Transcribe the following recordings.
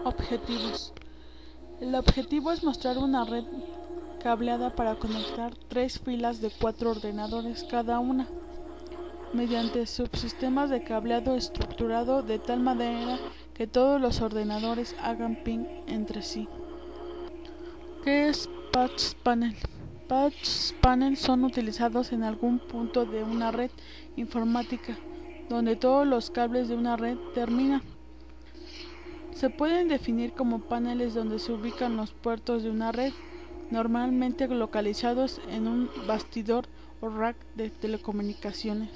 Objetivos. El objetivo es mostrar una red cableada para conectar 3 filas de 4 ordenadores cada una, mediante subsistemas de cableado estructurado de tal manera que todos los ordenadores hagan ping entre sí. ¿Qué es patch panel? Patch panel son utilizados en algún punto de una red informática, donde todos los cables de una red terminan. Se pueden definir como paneles donde se ubican los puertos de una red, normalmente localizados en un bastidor o rack de telecomunicaciones.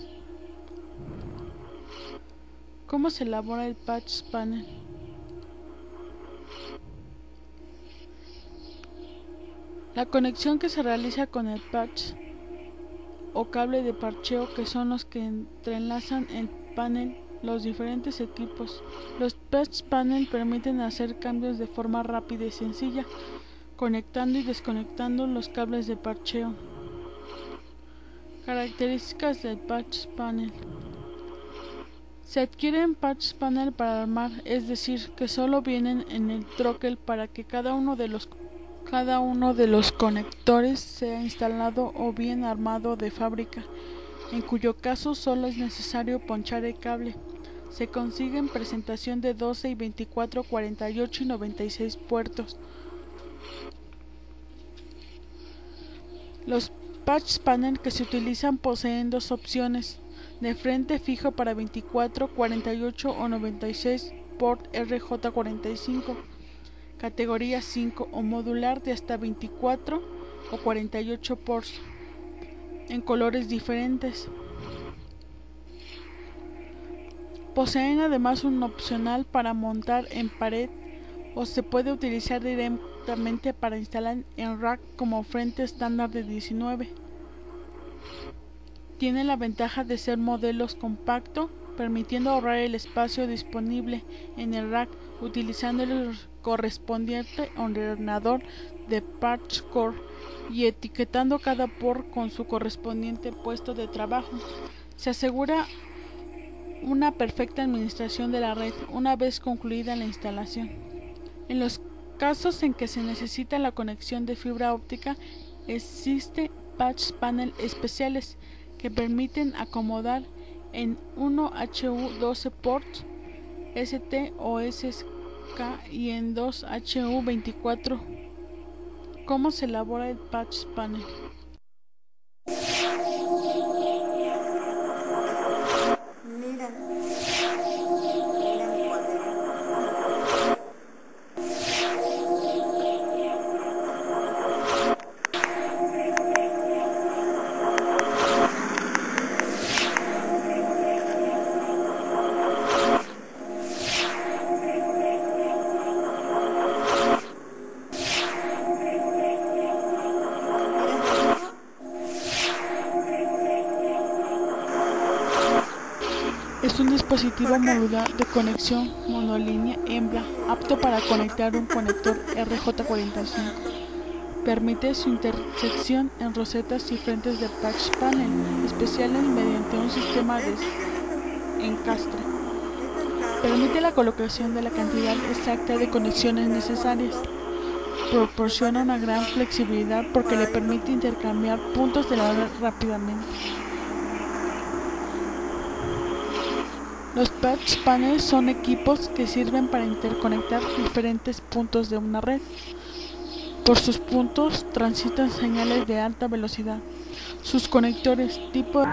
¿Cómo se elabora el patch panel? La conexión que se realiza con el patch o cable de parcheo, que son los que entrelazan el panel los diferentes equipos. Los patch panel permiten hacer cambios de forma rápida y sencilla, conectando y desconectando los cables de parcheo. Características del patch panel. Se adquieren patch panel para armar, es decir, que solo vienen en el troquel para que cada uno de los conectores sea instalado o bien armado de fábrica, en cuyo caso solo es necesario ponchar el cable. Se consigue en presentación de 12 y 24, 48 y 96 puertos. Los patch panel que se utilizan poseen dos opciones: de frente fijo para 24, 48 o 96 port RJ45, categoría 5, o modular de hasta 24 o 48 ports, en colores diferentes. Poseen además un opcional para montar en pared, o se puede utilizar directamente para instalar en rack como frente estándar de 19. Tiene la ventaja de ser modelos compacto, permitiendo ahorrar el espacio disponible en el rack utilizando el correspondiente ordenador de patch core y etiquetando cada port con su correspondiente puesto de trabajo. Se asegura una perfecta administración de la red una vez concluida la instalación. En los casos en que se necesita la conexión de fibra óptica, existe patch panel especiales que permiten acomodar en 1HU12 ports ST o SK y en 2HU24. ¿Cómo se elabora el patch panel? Mira, mira mi cuaderno. Es un dispositivo modular de conexión monolínea hembra, apto para conectar un conector RJ45. Permite su intersección en rosetas y frentes de patch panel especiales mediante un sistema de encastre. Permite la colocación de la cantidad exacta de conexiones necesarias. Proporciona una gran flexibilidad porque le permite intercambiar puntos de la red rápidamente. Los patch panels son equipos que sirven para interconectar diferentes puntos de una red. Por sus puntos transitan señales de alta velocidad. Sus conectores tipo